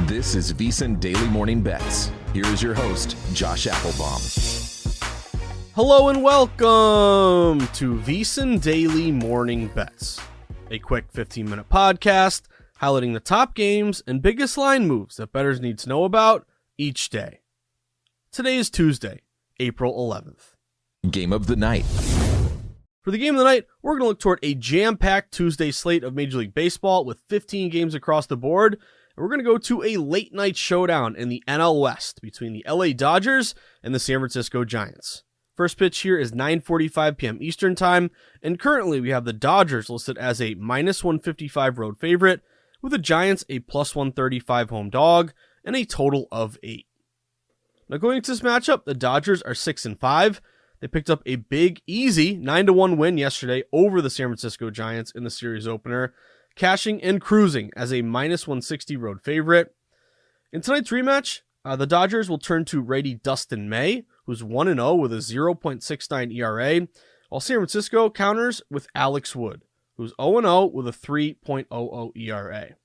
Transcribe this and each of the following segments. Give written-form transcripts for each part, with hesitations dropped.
This is VSiN Daily Morning Bets. Here is your host, Josh Appelbaum. Hello and welcome to VSiN Daily Morning Bets, a quick 15-minute podcast highlighting the top games and biggest line moves that bettors need to know about each day. Today is Tuesday, April 11th. Game of the night. For the game of the night, we're going to look toward a jam-packed Tuesday slate of Major League Baseball with 15 games across the board. And we're going to go to a late-night showdown in the NL West between the LA Dodgers and the San Francisco Giants. First pitch here is 9:45 p.m. Eastern Time, and currently we have the Dodgers listed as a -155 road favorite, with the Giants a +135 home dog, and a total of 8. Now going into this matchup, the Dodgers are 6-5. They picked up a big, easy 9-1 win yesterday over the San Francisco Giants in the series opener, cashing and cruising as a -160 road favorite. In tonight's rematch, the Dodgers will turn to righty Dustin May, who's 1-0 with a 0.69 ERA, while San Francisco counters with Alex Wood, who's 0-0 with a 3.00 ERA.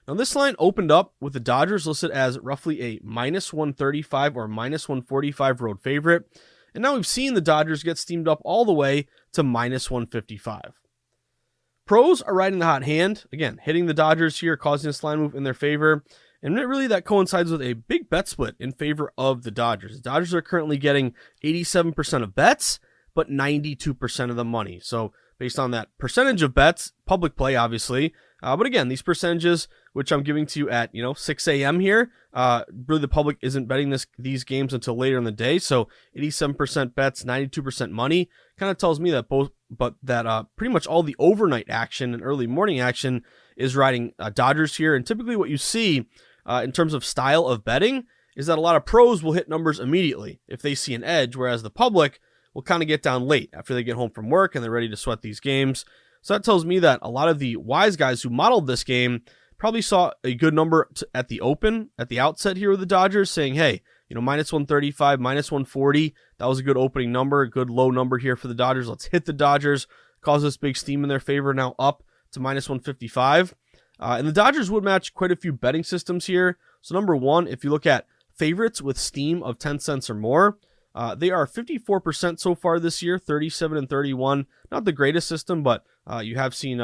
Now this line opened up with the Dodgers listed as roughly a -135 or -145 road favorite, and now we've seen the Dodgers get steamed up all the way to -155. Pros are riding the hot hand, again, hitting the Dodgers here, causing this line move in their favor. And really that coincides with a big bet split in favor of the Dodgers. The Dodgers are currently getting 87% of bets, but 92% of the money. So based on that percentage of bets, public play obviously. But again, these percentages, which I'm giving to you at 6 a.m. here, really the public isn't betting these games until later in the day. So 87% bets, 92% money, kind of tells me that pretty much all the overnight action and early morning action is riding Dodgers here. And typically what you see in terms of style of betting is that a lot of pros will hit numbers immediately if they see an edge, whereas the public will kind of get down late after they get home from work and they're ready to sweat these games. So that tells me that a lot of the wise guys who modeled this game probably saw a good number at the outset here with the Dodgers, saying, hey, -135, -140, that was a good opening number, a good low number here for the Dodgers. Let's hit the Dodgers, cause this big steam in their favor, now up to -155. And the Dodgers would match quite a few betting systems here. So number one, if you look at favorites with steam of 10 cents or more, they are 54% so far this year, 37 and 31. Not the greatest system, but you have seen,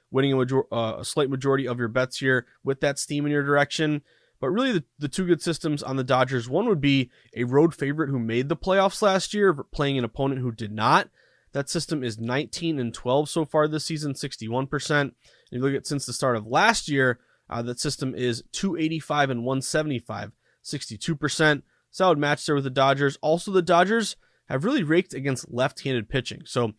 winning a slight majority of your bets here with that steam in your direction. But really the two good systems on the Dodgers, one would be a road favorite who made the playoffs last year, playing an opponent who did not. That system is 19 and 12 so far this season, 61%. And you look at since the start of last year, that system is 285 and 175, 62%. Solid match there with the Dodgers. Also, the Dodgers have really raked against left-handed pitching. So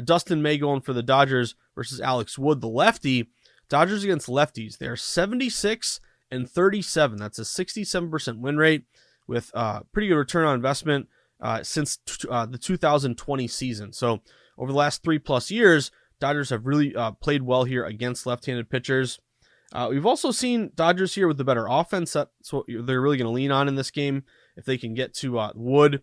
Dustin May going for the Dodgers versus Alex Wood, the lefty. Dodgers against lefties, they're 76 and 37. That's a 67% win rate with pretty good return on investment since the 2020 season. So over the last 3+ years, Dodgers have really played well here against left-handed pitchers. We've also seen Dodgers here with the better offense. That's what they're really going to lean on in this game if they can get to Wood.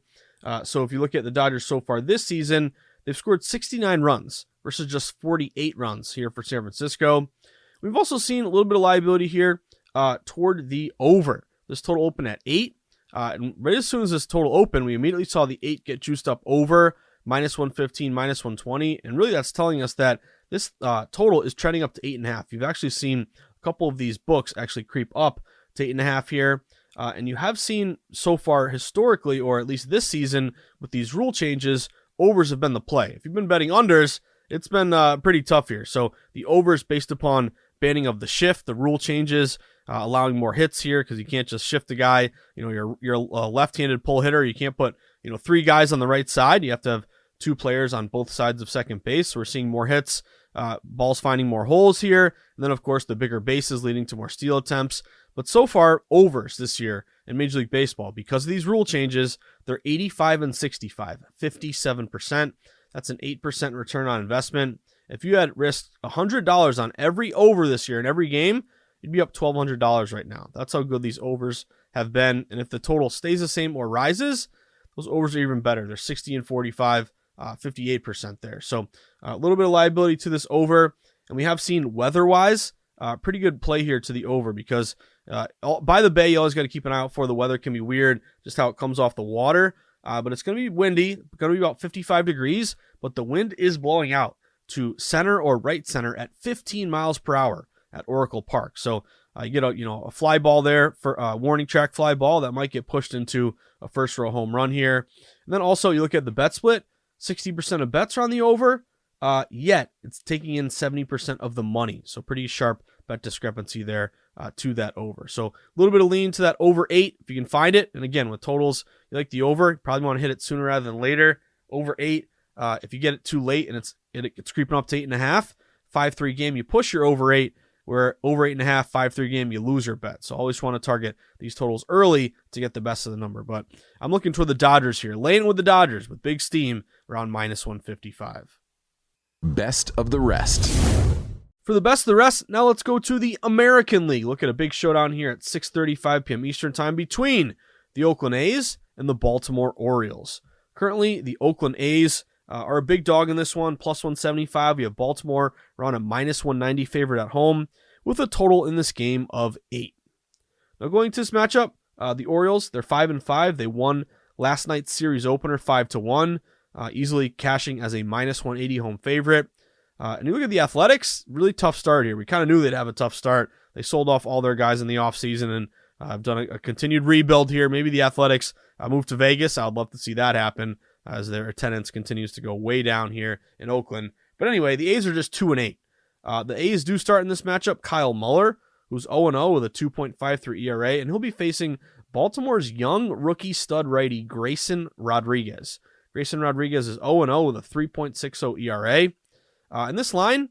So if you look at the Dodgers so far this season, they've scored 69 runs versus just 48 runs here for San Francisco. We've also seen a little bit of liability here toward the over. This total opened at 8. And right as soon as this total opened, we immediately saw the 8 get juiced up over -115, -120. And really that's telling us that this total is trending up to 8.5. You've actually seen a couple of these books actually creep up to 8.5 here. And you have seen so far historically, or at least this season with these rule changes, overs have been the play. If you've been betting unders, it's been pretty tough here. So the overs based upon banning of the shift, the rule changes, allowing more hits here because you can't just shift the guy. You're a left-handed pull hitter. You can't put 3 guys on the right side. You have to have 2 players on both sides of second base. So we're seeing more hits, balls finding more holes here. And then of course the bigger bases leading to more steal attempts. But so far, overs this year in Major League Baseball, because of these rule changes, they're 85 and 65, 57%. That's an 8% return on investment. If you had risked $100 on every over this year in every game, you'd be up $1,200 right now. That's how good these overs have been. And if the total stays the same or rises, those overs are even better. They're 60 and 45, 58% there. So a little bit of liability to this over. And we have seen weather-wise, pretty good play here to the over because by the bay, you always got to keep an eye out for. The weather can be weird, just how it comes off the water. But it's going to be windy, going to be about 55 degrees, but the wind is blowing out to center or right center at 15 miles per hour at Oracle Park. So you get a fly ball there for a warning track fly ball that might get pushed into a first row home run here. And then also you look at the bet split, 60% of bets are on the over, yet it's taking in 70% of the money. So pretty sharp bet discrepancy there to that over. So a little bit of lean to that over 8 if you can find it. And again, with totals, you like the over, you probably want to hit it sooner rather than later. Over 8. If you get it too late and it's creeping up to 8.5, 5-3 game, you push your over 8. Where over 8.5, 5-3 game, you lose your bet. So always want to target these totals early to get the best of the number. But I'm looking toward the Dodgers here. Laying with the Dodgers with big steam around minus 155. Best of the rest. For the best of the rest, now let's go to the American League. Look at a big showdown here at 6:35 p.m. Eastern Time between the Oakland A's and the Baltimore Orioles. Currently, the Oakland A's are a big dog in this one, plus 175. We have Baltimore around a minus 190 favorite at home with a total in this game of 8. Now going to this matchup, the Orioles, they're 5-5. They won last night's series opener 5-1, easily cashing as a minus 180 home favorite. And you look at the Athletics, really tough start here. We kind of knew they'd have a tough start. They sold off all their guys in the offseason and have done a continued rebuild here. Maybe the Athletics move to Vegas. I would love to see that happen as their attendance continues to go way down here in Oakland. But anyway, the A's are just 2-8. The A's do start in this matchup Kyle Muller, who's 0-0 with a 2.53 ERA, and he'll be facing Baltimore's young rookie stud righty Grayson Rodriguez. Grayson Rodriguez is 0-0 with a 3.60 ERA. And this line,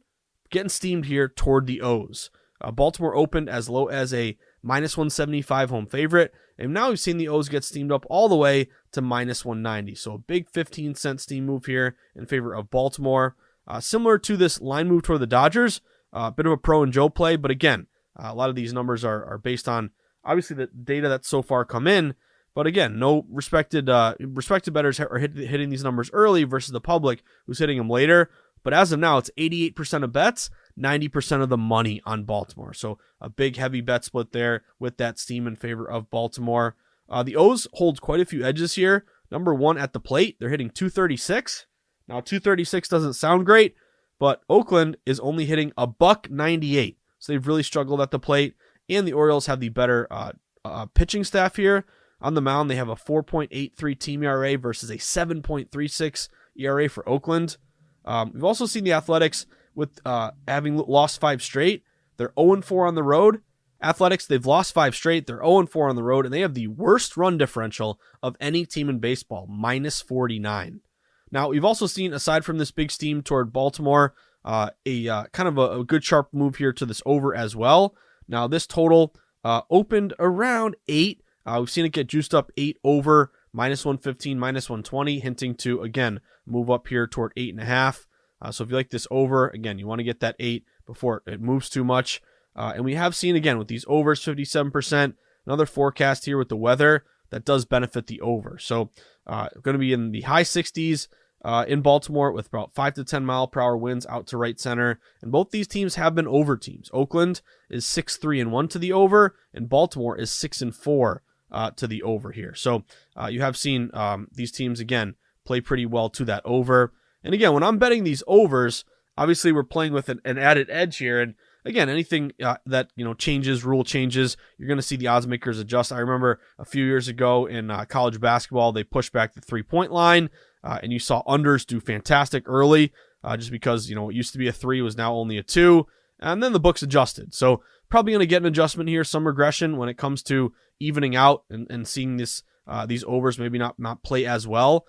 getting steamed here toward the O's. Baltimore opened as low as a minus 175 home favorite, and now we've seen the O's get steamed up all the way to minus 190. So a big 15-cent steam move here in favor of Baltimore. Similar to this line move toward the Dodgers, a bit of a pro and Joe play, but again, a lot of these numbers are based on obviously the data that's so far come in. But again, no respected bettors are hitting these numbers early versus the public who's hitting them later. But as of now, it's 88% of bets, 90% of the money on Baltimore. So a big, heavy bet split there with that steam in favor of Baltimore. The O's hold quite a few edges here. Number one at the plate, they're hitting 236. Now, 236 doesn't sound great, but Oakland is only hitting a $198. So they've really struggled at the plate. And the Orioles have the better pitching staff here. On the mound, they have a 4.83 team ERA versus a 7.36 ERA for Oakland. We've also seen the Athletics with having lost 5 straight. They're 0-4 on the road. Athletics, they've lost 5 straight. They're 0-4 on the road, and they have the worst run differential of any team in baseball, minus 49. Now, we've also seen, aside from this big steam toward Baltimore, a kind of a good sharp move here to this over as well. Now, this total opened around 8. We've seen it get juiced up 8 over, minus 115, minus 120, hinting to, again, move up here toward 8.5. So if you like this over, again, you want to get that 8 before it moves too much. And we have seen, again, with these overs, 57%, another forecast here with the weather that does benefit the over. So going to be in the high 60s in Baltimore with about 5 to 10 mile per hour winds out to right center. And both these teams have been over teams. Oakland is 6-3-1 to the over, and Baltimore is 6-4 to the over here. So you have seen these teams, again, play pretty well to that over. And again, when I'm betting these overs, obviously we're playing with an added edge here. And again, anything that changes, rule changes, you're going to see the odds makers adjust. I remember a few years ago in college basketball, they pushed back the 3-point line, and you saw unders do fantastic early, just because what used to be a 3 was now only a 2, and then the books adjusted. So probably going to get an adjustment here, some regression when it comes to evening out and seeing these overs maybe not play as well.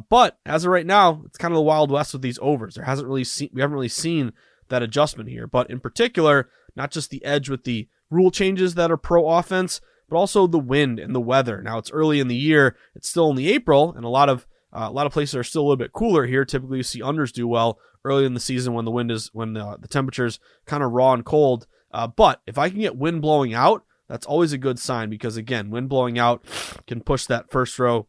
But as of right now, it's kind of the Wild West with these overs. We haven't really seen that adjustment here. But in particular, not just the edge with the rule changes that are pro offense, but also the wind and the weather. Now it's early in the year; it's still only April, and a lot of places are still a little bit cooler here. Typically, you see unders do well early in the season when the temperature's kind of raw and cold. But if I can get wind blowing out, that's always a good sign because again, wind blowing out can push that first row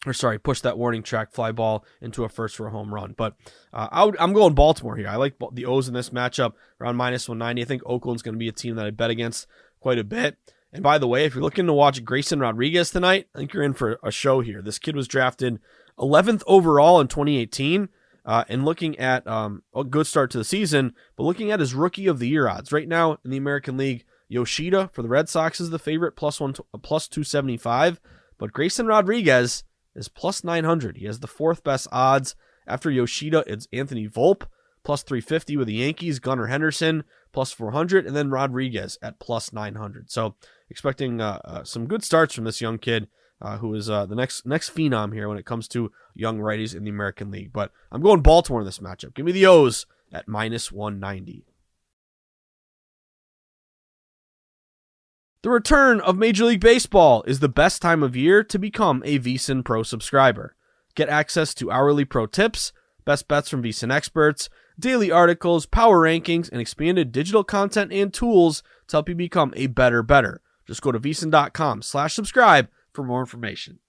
push that warning track fly ball into a first for a home run. But I'm going Baltimore here. I like the O's in this matchup around minus 190. I think Oakland's going to be a team that I bet against quite a bit. And by the way, if you're looking to watch Grayson Rodriguez tonight, I think you're in for a show here. This kid was drafted 11th overall in 2018. And looking at a good start to the season, but looking at his rookie of the year odds right now in the American League, Yoshida for the Red Sox is the favorite, plus 275. But Grayson Rodriguez is plus 900. He has the fourth best odds. After Yoshida, it's Anthony Volpe, plus 350 with the Yankees, Gunnar Henderson, plus 400, and then Rodriguez at plus 900. So expecting some good starts from this young kid who is the next phenom here when it comes to young righties in the American League. But I'm going Baltimore in this matchup. Give me the O's at minus 190. The return of Major League Baseball is the best time of year to become a VSiN Pro subscriber. Get access to hourly pro tips, best bets from VSiN experts, daily articles, power rankings, and expanded digital content and tools to help you become a better. Just go to vsin.com/subscribe for more information.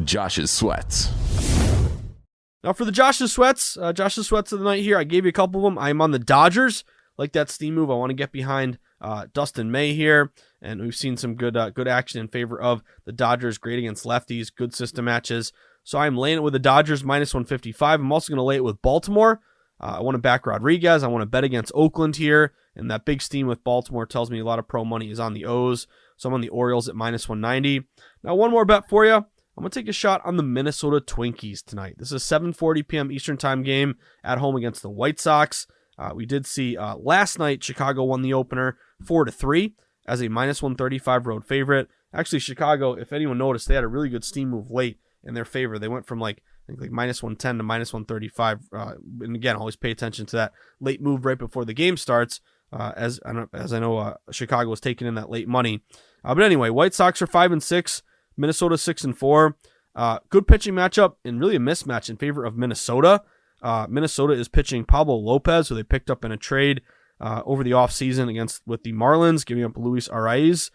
Josh's Sweats. Now for the Josh's Sweats of the night here, I gave you a couple of them. I'm on the Dodgers. Like that steam move. I want to get behind Dustin May here, and we've seen some good action in favor of the Dodgers. Great against lefties, good system matches. So I'm laying it with the Dodgers minus 155. I'm also going to lay it with Baltimore. I want to back Rodriguez. I want to bet against Oakland here, and that big steam with Baltimore tells me a lot of pro money is on the O's. So I'm on the Orioles at minus 190. Now one more bet for you. I'm going to take a shot on the Minnesota Twinkies tonight. This is a 7:40 p.m. Eastern time game at home against the White Sox. We did see last night Chicago won the opener 4-3 as a minus 135 road favorite. Actually, Chicago, if anyone noticed, they had a really good steam move late in their favor. They went from like minus 110 to minus 135. And again, always pay attention to that late move right before the game starts. As I know, Chicago was taking in that late money. But anyway, White Sox are 5-6, Minnesota 6-4. Good pitching matchup and really a mismatch in favor of Minnesota. Minnesota is pitching Pablo Lopez, who they picked up in a trade over the offseason with the Marlins, giving up Luis Arraez.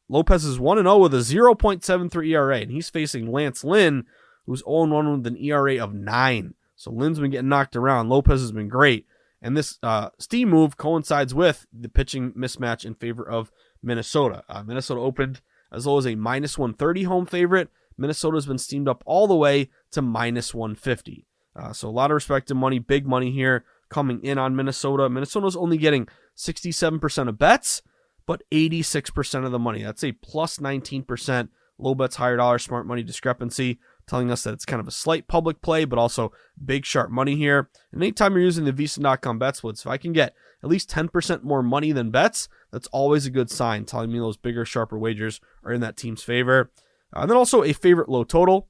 Lopez is 1-0 with a 0.73 ERA, and he's facing Lance Lynn, who's 0-1 with an ERA of 9. So Lynn's been getting knocked around. Lopez has been great. And this steam move coincides with the pitching mismatch in favor of Minnesota. Minnesota opened as low as a minus 130 home favorite. Minnesota's been steamed up all the way to minus 150. So a lot of respected money, big money here coming in on Minnesota. Minnesota's only getting 67% of bets, but 86% of the money. That's a plus 19% low bets, higher dollar, smart money discrepancy, telling us that it's kind of a slight public play, but also big sharp money here. And anytime you're using the VSiN.com bet splits, if I can get at least 10% more money than bets, that's always a good sign, telling me those bigger, sharper wagers are in that team's favor. And then also a favorite low total.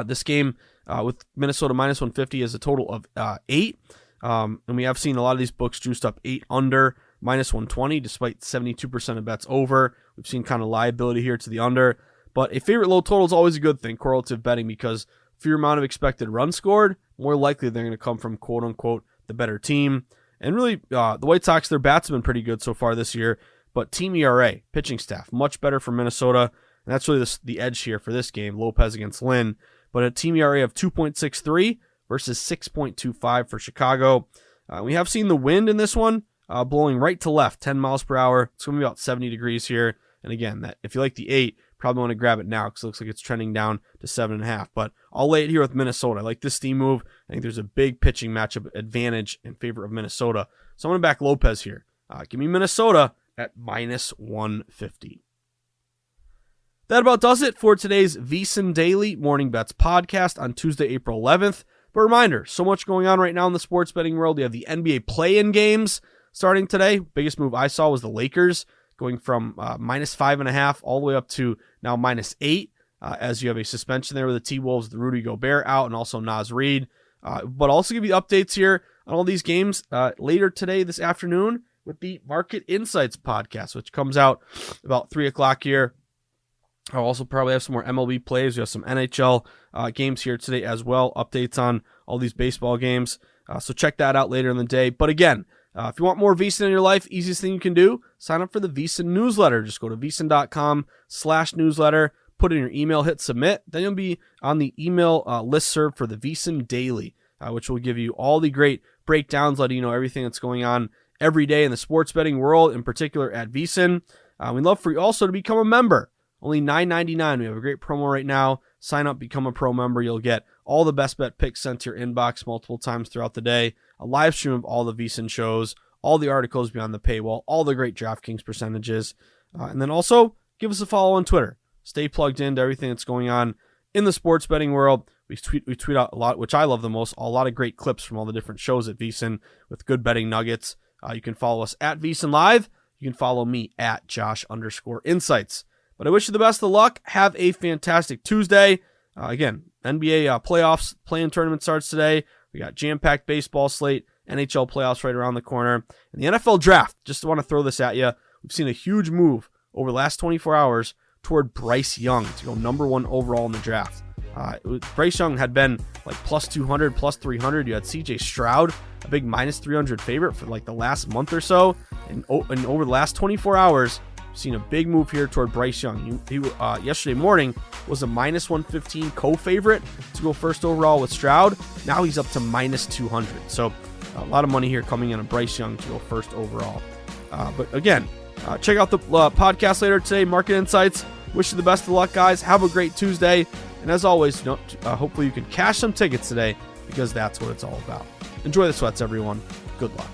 This game with Minnesota minus 150 is a total of 8. And we have seen a lot of these books juiced up 8 under minus 120, despite 72% of bets over. We've seen kind of liability here to the under. But a favorite low total is always a good thing, correlative betting, because fewer amount of expected runs scored, more likely they're going to come from quote-unquote the better team. And really, the White Sox, their bats have been pretty good so far this year, but team ERA, pitching staff, much better for Minnesota. And that's really the edge here for this game, Lopez against Lynn. But a team ERA of 2.63 versus 6.25 for Chicago. We have seen the wind in this one blowing right to left, 10 miles per hour. It's going to be about 70 degrees here. And again, if you like the 8, probably want to grab it now because it looks like it's trending down to 7.5. But I'll lay it here with Minnesota. I like this steam move. I think there's a big pitching matchup advantage in favor of Minnesota. So I'm going to back Lopez here. Give me Minnesota at minus 150. That about does it for today's VSiN Daily Morning Bets podcast on Tuesday, April 11th. But reminder, so much going on right now in the sports betting world. You have the NBA play-in games starting today. Biggest move I saw was the Lakers going from minus 5.5 all the way up to now minus 8, as you have a suspension there with the T-Wolves, the Rudy Gobert out, and also Naz Reid. But also give you updates here on all these games later today, this afternoon, with the Market Insights podcast, which comes out about 3 o'clock here. I'll also probably have some more MLB plays. We have some NHL games here today as well. Updates on all these baseball games. So check that out later in the day. But again, if you want more VSiN in your life, easiest thing you can do, sign up for the VSiN newsletter. Just go to vsin.com/newsletter. put in your email, hit submit. Then you'll be on the email listserv for the VSiN Daily, which will give you all the great breakdowns, letting you know everything that's going on every day in the sports betting world, in particular at VSiN. We'd love for you also to become a member. Only $9.99. We have a great promo right now. Sign up, become a pro member. You'll get all the best bet picks sent to your inbox multiple times throughout the day, a live stream of all the VSiN shows, all the articles beyond the paywall, all the great DraftKings percentages. And then also give us a follow on Twitter. Stay plugged into everything that's going on in the sports betting world. We tweet out a lot, which I love the most, a lot of great clips from all the different shows at VSiN with good betting nuggets. You can follow us at VSiN Live. You can follow me at Josh_Insights. But I wish you the best of luck. Have a fantastic Tuesday. Again, NBA playoffs, play-in tournament starts today. We got jam-packed baseball slate, NHL playoffs right around the corner. And the NFL draft, just want to throw this at you. We've seen a huge move over the last 24 hours toward Bryce Young to go number 1 overall in the draft. Bryce Young had been like plus 200, plus 300. You had CJ Stroud, a big minus 300 favorite for like the last month or so. And over the last 24 hours, we've seen a big move here toward Bryce Young. He yesterday morning was a minus 115 co-favorite to go first overall with Stroud. Now he's up to minus 200. So a lot of money here coming in on Bryce Young to go first overall. But again, check out the podcast later today, Market Insights. Wish you the best of luck, guys. Have a great Tuesday. And as always, hopefully you can cash some tickets today, because that's what it's all about. Enjoy the sweats, everyone. Good luck.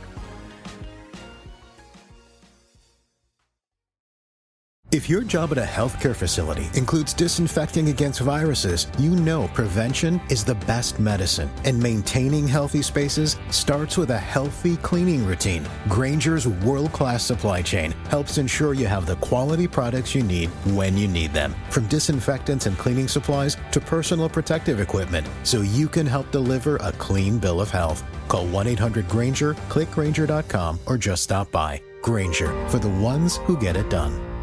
If your job at a healthcare facility includes disinfecting against viruses, you know prevention is the best medicine. And maintaining healthy spaces starts with a healthy cleaning routine. Grainger's world-class supply chain helps ensure you have the quality products you need when you need them. From disinfectants and cleaning supplies to personal protective equipment, so you can help deliver a clean bill of health. Call 1-800-GRAINGER, click Grainger.com, or just stop by. Grainger, for the ones who get it done.